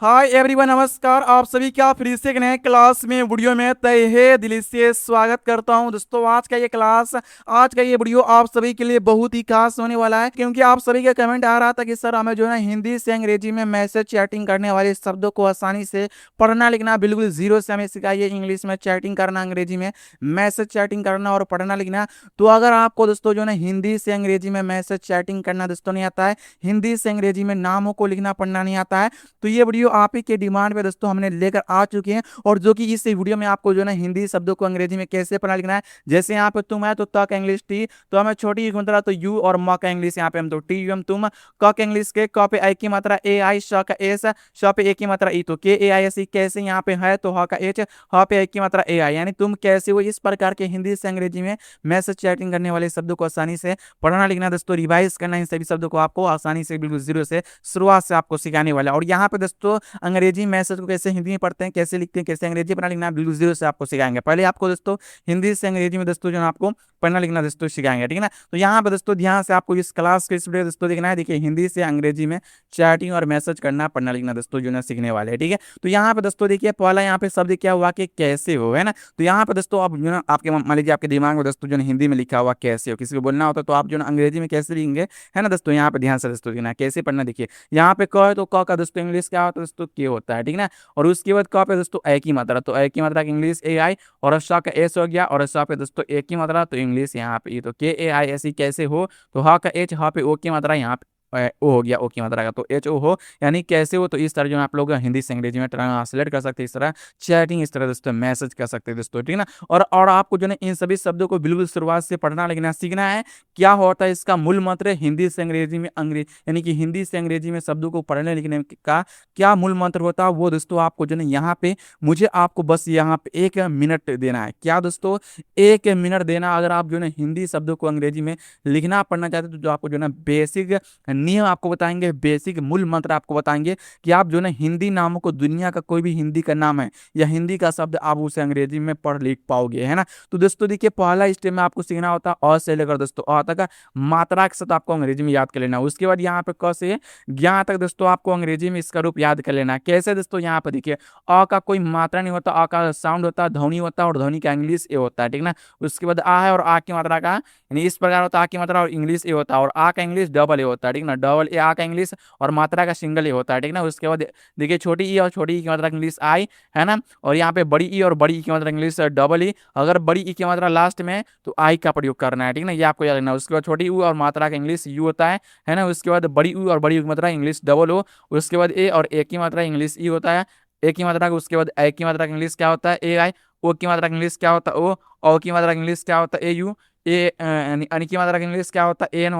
Hi everyone, नमस्कार। आप सभी का फिर से एक नए क्लास में वीडियो में तहे दिल से स्वागत करता हूं। दोस्तों आज का ये वीडियो आप सभी के लिए बहुत ही खास होने वाला है, क्योंकि आप सभी का कमेंट आ रहा था कि सर हमें जो है ना हिंदी से अंग्रेजी में मैसेज चैटिंग करने वाले शब्दों को आसानी से पढ़ना लिखना बिल्कुल जीरो से हमें सिखाइए। इंग्लिश में चैटिंग करना, अंग्रेजी में मैसेज चैटिंग करना और पढ़ना लिखना। तो अगर आपको दोस्तों जो है ना हिंदी से अंग्रेजी में मैसेज चैटिंग करना दोस्तों नहीं आता है, हिंदी से अंग्रेजी में नामों को लिखना पढ़ना नहीं आता है, तो ये वीडियो आप ही के डिमांड पे दोस्तों हमने लेकर आ चुके हैं। और जो कि इस वीडियो में आपको जो है ना हिंदी शब्दों को अंग्रेजी में कैसे पढ़ना लिखना है। जैसे यहाँ पे तुम है तो त का इंग्लिश टी, तो हमें छोटी की मात्रा तो यू, और म का इंग्लिश यहाँ पे हम तो टी यू एम तुम। क का इंग्लिश के, क पे आई की मात्रा ए आई, श का एस, श पे ए की मात्रा ई, तो के ए आई एस ई। कैसे यहाँ पे है तो ह का एच, ह पे आई की मात्रा ए आई, यानी तुम कैसे हो। इस प्रकार के हिंदी से अंग्रेजी में मैसेज चैटिंग करने वाले शब्दों को आसानी से पढ़ना लिखना दोस्तों, रिवाइज करना, इन सभी शब्दों को आपको आसानी से बिल्कुल जीरो से शुरुआत से आपको सिखाने वाला। और यहाँ पे दोस्तों अंग्रेजी मैसेज को कैसे हिंदी में पढ़ते हैं, कैसे लिखते हैं, कैसे अंग्रेजी पढ़ना लिखना बिल्कुल जीरो से आपको सिखाएंगे। पहले आपको दोस्तों हिंदी से अंग्रेजी में दोस्तों जो है आपको पढ़ना लिखना दोस्तों सिखाएंगे, ठीक है ना। तो यहाँ पे दोस्तों ध्यान से आपको इस क्लास के वीडियो दोस्तों देखना है। देखिए हिंदी से अंग्रेजी में चैटिंग और मैसेज करना पढ़ना लिखना दोस्तों जो है सीखने वाले हैं, ठीक है। तो यहाँ पे दोस्तों देखिए पहला यहाँ पे शब्द क्या हुआ कि कैसे हो, है ना। तो यहाँ पे दोस्तों आप जो है आपके मान लीजिए आपके दिमाग में दोस्तों जो है हिंदी में लिखा हुआ कैसे हो, किसी को बोलना होता तो आप जो है अंग्रेजी में कैसे लिखेंगे, है ना दोस्तों। यहाँ पे ध्यान से दोस्तों देखना कैसे पढ़ना। देखिए यहाँ पे क है तो क का दोस्तों इंग्लिश क्या होता है दोस्तों, के होता है, ठीक है ना। और उसके बाद क पे दोस्तों ए की मात्रा, तो ए की मात्रा की इंग्लिश ए आई, और श का एस हो गया, और श पे दोस्तों ए की मात्रा तो इंग्लिश यहाँ पे तो के ए आई एस ई। कैसे हो तो ह का एच, ह पे ओ की मात्रा, यहाँ पे ओ हो गया, ओ की मात्रा का तो एच ओ हो, यानी कैसे हो। तो इस तरह जो आप लोग हिंदी से अंग्रेजी में ट्रांसलेट कर सकते हैं, इस तरह चैटिंग, इस तरह दोस्तों मैसेज कर सकते हैं दोस्तों, ठीक है ना। और आपको जो है इन सभी शब्दों को बिल्कुल शुरुआत से पढ़ना लिखना सीखना है। क्या होता है इसका मूल मंत्र, हिंदी से अंग्रेजी में यानी कि हिंदी से अंग्रेजी में शब्दों को पढ़ने लिखने का क्या मूल मंत्र होता है, वो दोस्तों आपको जो है यहाँ पे मुझे आपको बस यहाँ पे 1 मिनट देना है। क्या दोस्तों 1 मिनट देना। अगर आप जो है हिंदी शब्दों को अंग्रेजी में लिखना पढ़ना चाहते हैं तो जो आपको जो है बेसिक नियम आपको बताएंगे, बेसिक मूल मंत्र आपको बताएंगे कि आप जो है हिंदी नामों को, दुनिया का कोई भी हिंदी का नाम है या हिंदी का शब्द आप उसे अंग्रेजी में पढ़ लिख पाओगे, है ना। तो दोस्तों देखिए पहला स्टेप में आपको सीखना होता है अ से लेकर दोस्तों अ तक मात्रा के साथ आपको अंग्रेजी में याद कर लेना। उसके बाद यहाँ पे क से ज्ञा तक दोस्तों आपको अंग्रेजी में इसका रूप याद कर लेना। कैसे दोस्तों, यहाँ पे देखिए अ का कोई मात्रा नहीं होता, अ का साउंड होता है, ध्वनि होता है, और ध्वनि का इंग्लिश ए होता है, ठीक ना। उसके बाद आ है, और आ की मात्रा का यानी इस प्रकार होता है, आ की मात्रा और इंग्लिश ए होता है, और आ का इंग्लिश डबल ए होता है, ठीक ना। डबल ए आ का इंग्लिश और मात्रा का सिंगल ए होता है, ठीक ना। उसके बाद देखिए छोटी ई और छोटी ई की मात्रा इंग्लिश आई, है ना। और यहाँ पे बड़ी ई और बड़ी ई की मात्रा इंग्लिश डबल ई। अगर बड़ी ई की मात्रा लास्ट में तो आई का प्रयोग करना है, ठीक ना, ये आपको याद रखना है। उसके बाद छोटी यू और मात्रा का इंग्लिश यू होता है ना। उसके बाद बड़ी यू और बड़ी यू की मात्रा इंग्लिश डबल ओ। उसके बाद ए और ए की मात्रा इंग्लिश ई होता है, ए की मात्रा का। उसके बाद ए की मात्रा का इंग्लिश क्या होता है, ए आई। ओ की मात्रा का इंग्लिश क्या होता है, ओ की मात्रा का इंग्लिश क्या होता है, ए यू। यानी अन की मात्रा का इंग्लिश क्या होता है, एन,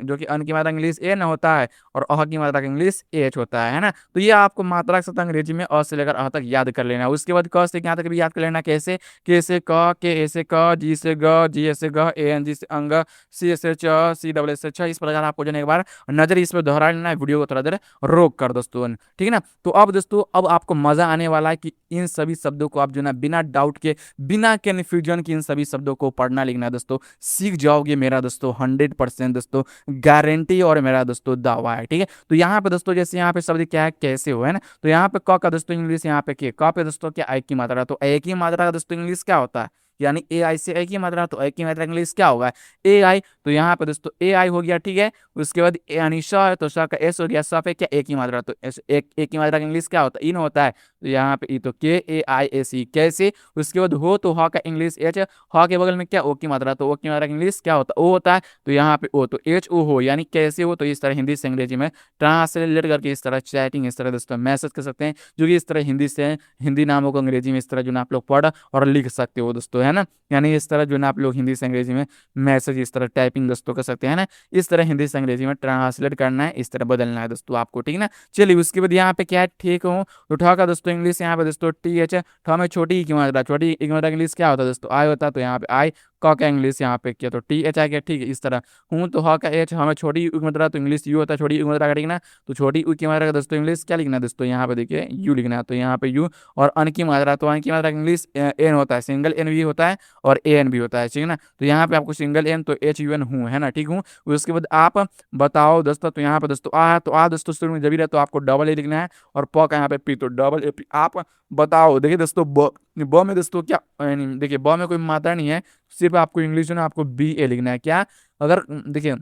जो कि अन की मात्रा इंग्लिश एन होता है, और अह की मात्रा का इंग्लिश एच होता है ना। तो ये आपको मात्रा के साथ अंग्रेजी में अ से लेकर अह तक याद कर लेना है। उसके बाद क से यहाँ तक भी याद कर लेना। कैसे, के से क, के ए से क, जी से ग, जी ए से ग, ए एन जी से अंग, सी से च, सी डबल से छ। इस प्रकार आपको जो है एक बार नजर इस पर दोहरा लेना है, वीडियो को थोड़ा देर रोक कर दोस्तों, ठीक है ना। तो अब दोस्तों अब आपको मजा आने वाला है कि इन सभी शब्दों को आप जो है बिना डाउट के, बिना कन्फ्यूजन के इन सभी शब्दों को पढ़ना लिखना दोस्तों सीख जाओगे। मेरा दोस्तों 100% दोस्तों गारंटी और मेरा दोस्तों दावा है, ठीक है। तो यहाँ पे दोस्तों जैसे यहाँ पे शब्द क्या है, कैसे हो, है ना। तो यहाँ पे क का दोस्तों इंग्लिश यहाँ पे के, क पे दोस्तों क्या आई की मात्रा, तो ए की मात्रा का दोस्तों इंग्लिश क्या होता है, यानी ए आई से ए की मात्रा, तो ए की मात्रा इंग्लिश क्या होगा, ए आई। तो यहाँ पे दोस्तों ए आई हो गया, ठीक है। उसके बाद यानी श है तो श का एस हो गया, स पे क्या ए की मात्रा, तो ए की मात्रा का इंग्लिश क्या होता है, इन होता है। तो यहाँ पे ई तो के ए आई एस ई। कैसे, उसके बाद हो तो ह का इंग्लिश एच, ह के बगल में क्या ओ की मात्रा, तो ओ की मात्रा का इंग्लिश क्या होता है, ओ होता है। तो यहाँ पे ओ तो एच ओ हो, यानी कैसे हो। तो इस तरह हिंदी से अंग्रेजी में ट्रांसलेट करके इस तरह चैटिंग, इस तरह दोस्तों मैसेज कर सकते हैं, जो कि इस तरह हिंदी से हिंदी नामों को अंग्रेजी में इस तरह जो ना आप लोग पढ़ और लिख सकते हो दोस्तों, है ना। यानी इस तरह जो ना आप लोग हिंदी से अंग्रेजी में मैसेज इस तरह टाइपिंग दोस्तों कर सकते हैं ना। इस तरह हिंदी से अंग्रेजी में ट्रांसलेट करना है, इस तरह बदलना है दोस्तों आपको, ठीक है ना। चलिए उसके बाद यहाँ पे क्या है, ठीक हूँ तो ठ का दोस्तों इंग्लिश यहाँ पे दोस्तों टी एच, ठ में छोटी ई की मात्रा, छोटी ई की मात्रा इंग्लिश क्या होता है दोस्तों, आई होता है। तो यहाँ पे आई, क का इंग्लिश यहाँ पे किया तो टी एच आ गया, ठीक है। इस तरह हूँ तो ह का एच, हमें छोटी यू की मात्रा तो इंग्लिश यू होता है, छोटी यू की मात्रा का, ठीक ना। तो छोटी यू की मात्रा का दोस्तों इंग्लिश क्या लिखना है दोस्तों, यहाँ पे देखिए यू लिखना है, तो यहाँ पे यू। और अन की मात्रा, तो अन की मात्रा का इंग्लिश एन होता है, सिंगल एन भी होता है और ए एन भी होता है, ठीक है ना। तो यहाँ पे आपको सिंगल एन तो एच यू एन हूँ, है ना, ठीक हूँ। उसके बाद आप बताओ दोस्तों, तो यहाँ पे दोस्तों आ है, तो आ दोस्तों शुरू में जब भी रहे तो आपको डबल ए लिखना है, और प का यहाँ पे पी तो डबल ए पी। आप बताओ, देखिए दोस्तों ब में दोस्तों क्या देखिए ब में कोई मात्रा नहीं है, सिर्फ आपको इंग्लिश में आपको बी ए लिखना है। क्या अगर देखिए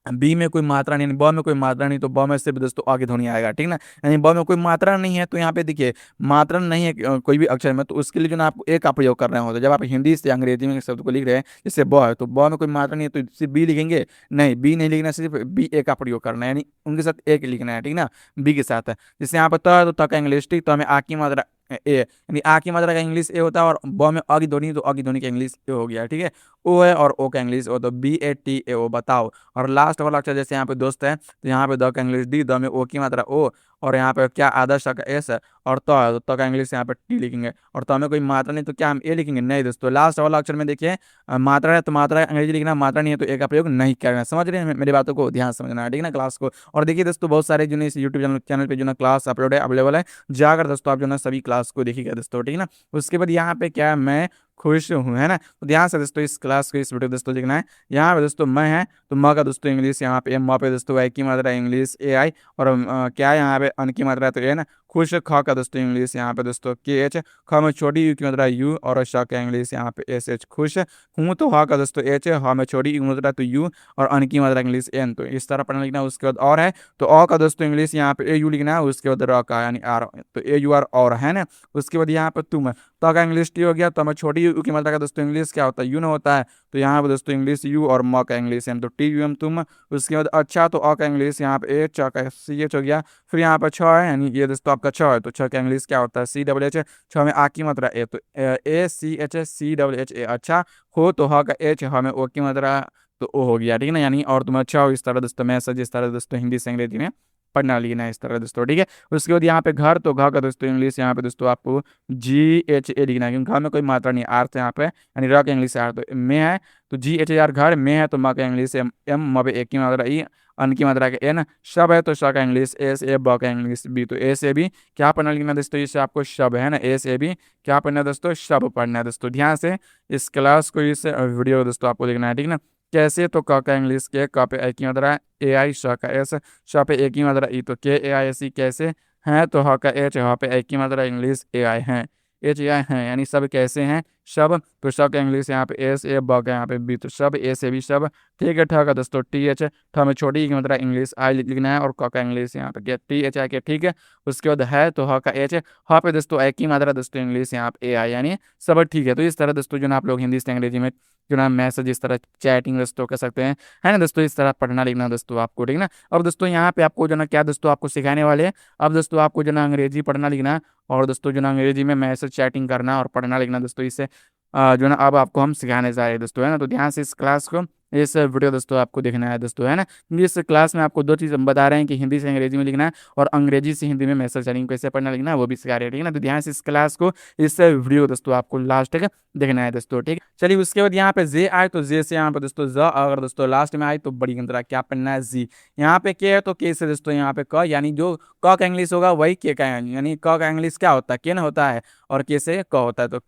बी में कोई मात्रा नहीं, ब में कोई मात्रा नहीं, तो ब में सिर्फ दोस्तों आगे ध्वनि आएगा, ठीक ना। यानी ब में कोई मात्रा नहीं है, तो यहाँ पे देखिए मात्रा नहीं है कोई भी अक्षर में, तो उसके लिए जो ना आपको ए का प्रयोग कर रहे होते हैं। जब आप हिंदी से अंग्रेजी में शब्द को लिख रहे हैं, जैसे ब है, तो ब में कोई मात्रा नहीं है तो सिर्फ बी लिखेंगे, नहीं बी नहीं लिखना, सिर्फ बी ए का प्रयोग करना है, यानी उनके साथ एक लिखना है, ठीक ना, बी के साथ है। जैसे यहाँ पर त है तो त का इंग्लिश, ठीक, तो हमें आ की मात्रा ए, यानी आ की मात्रा का इंग्लिश ए होता है, और ब में अ की ध्वनि तो अ की ध्वनि का इंग्लिश ए हो गया, ठीक है। ओ है और ओ का इंग्लिश ओ, तो बी ए टी ए ओ, बताओ। और लास्ट वाला अक्षर जैसे यहाँ पे दोस्त है, तो यहाँ पे द का इंग्लिश डी, द में ओ की मात्रा ओ, और यहाँ पे क्या आदर्श का एस है, और त है तो त का इंग्लिश यहाँ पे टी लिखेंगे, और त में कोई मात्रा नहीं तो क्या हम ए लिखेंगे, नहीं दोस्तों। लास्ट वाला अक्षर में देखिए मात्रा है तो मात्रा अंग्रेजी लिखना, मात्रा नहीं है तो ए का प्रयोग नहीं करना। समझ रहे हैं मेरी बातों को, ध्यान समझना है, ठीक है ना, क्लास को। और देखिए दोस्तों बहुत सारे जो इस यूट्यूब चैनल पे जो ना क्लास अपलोड है, अवेलेबल है, जाकर दोस्तों आप जो ना सभी क्लास को देखिएगा दोस्तों, ठीक है ना। उसके बाद यहाँ पे क्या है, मैं खुश हूँ, है ना। तो ध्यान से दोस्तों इस क्लास को, इस वीडियो दोस्तों देखना है। यहाँ पे दोस्तों मैं है तो म का दोस्तों इंग्लिश यहाँ पे म पे दोस्तों वाई की मात्रा इंग्लिश ए आई, और क्या है यहाँ पे अन की मात्रा तो ए ना। खुश ख का दोस्तों इंग्लिश यहाँ पे दोस्तों के एच, ख में छोटी यू की मात्रा यू, और श का इंग्लिश यहाँ पे एस एच। खुश हूँ तो ह का दोस्तों एच, ह में छोटी यू की मात्रा तो यू, और अन की मात्रा इंग्लिश एन, तो इस तरह पढ़ना लिखना। उसके बाद और है तो अ का दोस्तों इंग्लिश यहाँ पे ए यू लिखना है, उसके बाद र का यानी आर, तो ए यू आर और, है ना। उसके बाद यहाँ पे तुम, त का इंग्लिश टी हो गया, तो हमें छोटी यू की मात्रा का दोस्तों इंग्लिश क्या होता है, यू ना होता है, तो यहाँ पे दोस्तों इंग्लिश यू, और म का इंग्लिश एम, तो टी यू एम तुम। उसके बाद अच्छा तो अ का इंग्लिश यहाँ पे ए, च का सी एच हो गया। फिर यहाँ पे छ है, यानी ये दोस्तों आपका छ है, तो छ का इंग्लिश क्या होता है सी डबल एच, छ में आ की मात्रा ए, तो A C H C double H A. अच्छा हो तो ह का एच, ह में ओ की मात्रा तो ओ हो गया, ठीक है ना, यानी और तुम अच्छा हो। इस तरह दोस्तों मैसेज इस तरह दोस्तों हिंदी से अंग्रेजी में पढ़ना लिखना है, इस तरह दोस्तों, ठीक है। उसके बाद यहाँ पे घर, तो घ का दोस्तों इंग्लिश यहाँ पे दोस्तों आपको जी एच ए लिखना है, क्योंकि घर में कोई मात्रा नहीं, आर से यहाँ पे, यानी र का इंग्लिश आर, तो में है तो जी एच ए आर घर, में है तो म का इंग्लिश एम, एम म पे एक की मात्रा ई, अन की मात्रा का एन, शब है तो श का इंग्लिश एस ए, ब का इंग्लिश बी, तो ए से भी क्या पढ़ना लिखना दोस्तों, इससे आपको शब, है ना, ए से भी क्या पढ़ना है दोस्तों, शब पढ़ना है दोस्तों। ध्यान से इस क्लास को, इस वीडियो दोस्तों आपको देखना है, ठीक है ना। कैसे, तो क का इंग्लिश के, क पे ए की मात्रा ए आई, श का एस, श पे ए की मात्रा ई, तो के ए आई एस ई। कैसे हैं, तो ह का एच, ह पे ए की मात्रा इंग्लिश ए आई हैं, एच ए आई हैं, यानी सब कैसे हैं, शब, तो श का इंग्लिश यहाँ पे एस ए, ब का यहाँ पे बी, तो शब ए से भी शब, ठीक है। ठ का दोस्तों टी एच, ठ में छोटी ई की मात्रा इंग्लिश आई लिखना है, और क का इंग्लिश यहाँ पे क्या टी एच आई के, ठीक है। उसके बाद है तो ह का एच, ह पे दोस्तों ए की मात्रा दोस्तों इंग्लिश यहाँ पे ए आई, यानी सब ठीक है। तो इस तरह दोस्तों जो ना आप लोग हिंदी से अंग्रेजी में जो ना मैसेज इस तरह चैटिंग दोस्तों कर सकते हैं, है ना दोस्तों। इस तरह पढ़ना लिखना दोस्तों आपको, ठीक ना। अब दोस्तों यहाँ पे आपको जो ना क्या दोस्तों आपको सिखाने वाले हैं, अब दोस्तों आपको जो ना अंग्रेजी पढ़ना लिखना, और दोस्तों जो ना अंग्रेजी में मैसेज चैटिंग करना और पढ़ना लिखना दोस्तों, इससे जो ना अब आपको हम सिखाने जा रहे हैं दोस्तों, है ना। तो ध्यान से इस क्लास को, इस वीडियो दोस्तों आपको देखना है दोस्तों, है ना। इस क्लास में आपको दो चीज़ हम बता रहे हैं कि हिंदी से अंग्रेजी में लिखना है, और अंग्रेजी से हिंदी में मैसेज चैटिंग कैसे पढ़ना लिखना है वो भी सिखा रहे हैं, ठीक है ना। तो ध्यान से इस क्लास को, इस वीडियो दोस्तों आपको लास्ट तक देखना है दोस्तों, ठीक है। चलिए उसके बाद यहाँ पे जे आए तो जे से यहाँ पे दोस्तों ज, अगर दोस्तों लास्ट में आए तो बड़ी गंतरा क्या पढ़ना है जी। यहाँ पे के है तो के से दोस्तों यहाँ पे क, यानी जो क का इंग्लिश होगा वही के का, यानी क का इंग्लिश क्या होता है, के न होता है, और के से क होता है, तो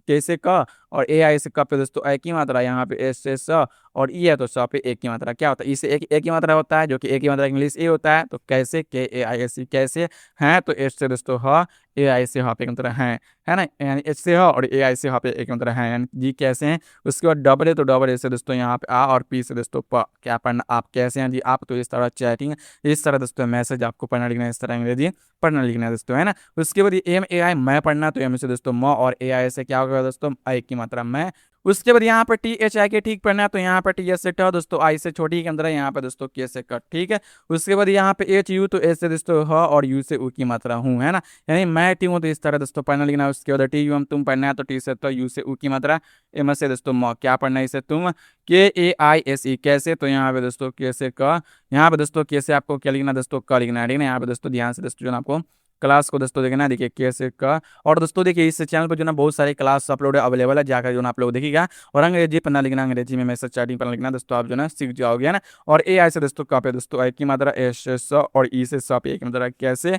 के से क, और ए आई से क पे दोस्तों ए की मात्रा, यहाँ पे एस से स, और ई है तो स पे ए की मात्रा क्या होता है, इससे एक ए की मात्रा होता है, जो कि ए की मात्रा इंग्लिश ए होता है, तो कैसे के ए आई एस सी। कैसे हैं, तो एच से दोस्तों ह, ए आई से ह पे एक मात्रा हैं, है ना, यानी एच से ह और ए आई से ह पे एक मात्रा है, यानी जी कैसे हैं। उसके बाद डबल ए तो डबल ए से दोस्तों यहाँ पे आ, और पी से दोस्तों प, क्या पढ़ना आप कैसे हैं जी आप। तो इस तरह चैटिंग, इस तरह दोस्तों मैसेज आपको पढ़ना लिखना है, इस तरह अंग्रेजी पढ़ना लिखना है दोस्तों, है ना। उसके बाद एम ए आई मैं पढ़ना, तो एम से दोस्तों म, और ए आई से क्या होगा दोस्तों आई की मात्रा मैं। उसके बाद यहाँ पर टी एच आई के ठीक पढ़ना है, तो यहाँ पर टी एस से ट दोस्तों, आई से छोटी के अंदर है, यहाँ पे दोस्तों के से कट, ठीक है। उसके बाद यहाँ पे एच यू, तो एच से दोस्तों ह, और यू से उ की मात्रा हूँ, है ना, यानी मैं टी हूँ, तो इस तरह दोस्तों पढ़ना लिखना है। उसके बाद टी यू एम तुम पढ़ना है, तो टी से तो यू से उ की मात्रा, एम से दोस्तों म, क्या पढ़ना है इसे तुम, के ए आई एस ई। कैसे, तो यहाँ पे दोस्तों के से क, यहाँ पे दोस्तों के से आपको क्या लिखना दोस्तों क लिखना है, ठीक है। यहाँ पे दोस्तों ध्यान से दोस्तों जो आपको क्लास को दोस्तों देखना, देखिए कैसे का। और दोस्तों देखिए इस चैनल पर जो ना बहुत सारे क्लास अपलोड अवेलेबल है, जाकर जो ना आप लोग देखिएगा। और अंग्रेजी पढ़ना लिखना, अंग्रेजी में मैसेज चैटिंग पढ़ना लिखना दोस्तों आप जो ना सीख जाओगे, है ना। और AI से दोस्तों कहाँ पे दोस्तों आई की मात्रा एस से स और ई से स पे एक मात्रा कैसे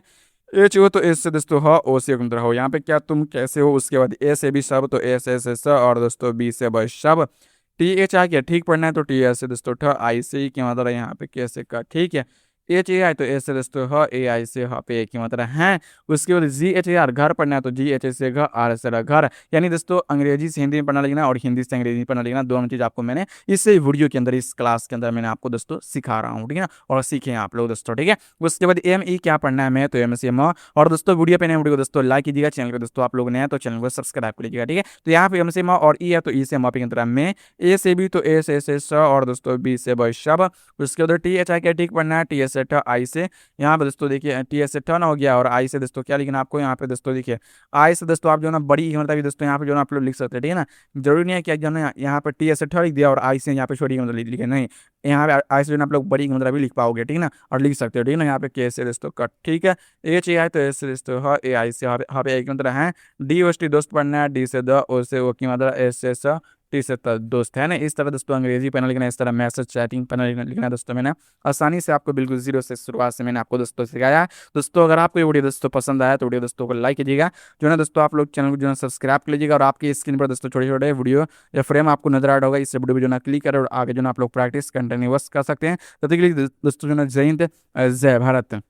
एच हो तो एस से दोस्तों ह ओ से एक मात्रा हो। यहाँ पे क्या तुम कैसे हो, उसके बाद ए से भी सब तो एस एस एस और दोस्तों बी से बस सब। TH आ गया, ठीक पढ़ना है तो TH से दोस्तों ठ, आई से ई की मात्रा यहाँ पे कैसे का, ठीक है। HAI तो एस से दोस्तों ह, AI से ह पे एक की मात्रा है। उसके बाद GHAR घर पढ़ना है तो GH से घ, आर से र घर। यानी दोस्तों अंग्रेजी से हिंदी में पढ़ना लिखना और हिंदी से अंग्रेजी में पढ़ना लिखना, दोनों चीज़ आपको मैंने इस वीडियो के अंदर, इस क्लास के अंदर मैंने आपको दोस्तों सिखा रहा हूँ, ठीक है ना। और सीखें आप लोग दोस्तों, ठीक है। उसके बाद ME क्या पढ़ना है, मैं तो M से म। और दोस्तों वीडियो पे नए वीडियो को दोस्तों लाइक कीजिएगा, चैनल को दोस्तों आप लोग नए हैं तो चैनल को सब्सक्राइब कर लीजिएगा, ठीक है। तो यहाँ पे M से म और E है तो E से म पे अंतरा में, A से B तो A से स और दोस्तों B से ब शब। उसके बाद TH क्या ठीक पढ़ना है, TH से ठ, आई से यहाँ पे दोस्तों देखिए TH से टर्न हो गया और आई से दोस्तों क्या लिखना आपको यहाँ पे दोस्तों देखिए आई से दोस्तों आप जो ना बड़ी मतलब भी दोस्तों यहाँ पे जो ना आप लोग लिख सकते हैं, ठीक है ना। जरूरी नहीं है कि जो ना यहाँ पे TH से ठ लिख दिया और आई से यहाँ पे छोटी मतलब लिखे, नहीं, यहाँ पे आई से जो ना आप लोग बड़ी मतलब भी लिख पाओगे, ठीक है ना। और लिख सकते हो, ठीक है ना। यहाँ पे के से दोस्तों कट, ठीक है। HAI तो एस से दोस्तों ह, AI से यहाँ पे एक मतलब है। DOST दोस्त पढ़ना है, D से द, O से ओ की मतलब एस से स, टी से दोस्त, है ना। इस तरह दोस्तों अंग्रेजी पढ़ना लिखना, इस तरह मैसेज चैटिंग पढ़ना लिखना दोस्तों मैंने आसानी से आपको बिल्कुल जीरो से शुरुआत से मैंने आपको दोस्तों सिखाया है। दोस्तों अगर आपको ये वीडियो दोस्तों पसंद आया तो वीडियो दोस्तों को लाइक कीजिएगा, जो है दोस्तों आप लोग चैनल को जो है सब्सक्राइब कर लीजिएगा। और आपकी स्क्रीन पर दोस्तों छोटे छोटे वीडियो या फ्रेम आपको नजर आ रहा होगा, इस वीडियो पर जो ना क्लिक करें और आगे जो ना आप लोग प्रैक्टिस कंटिन्यूअस कर सकते हैं। तब तक के लिए दोस्तों जो ना जय हिंद, जय भारत।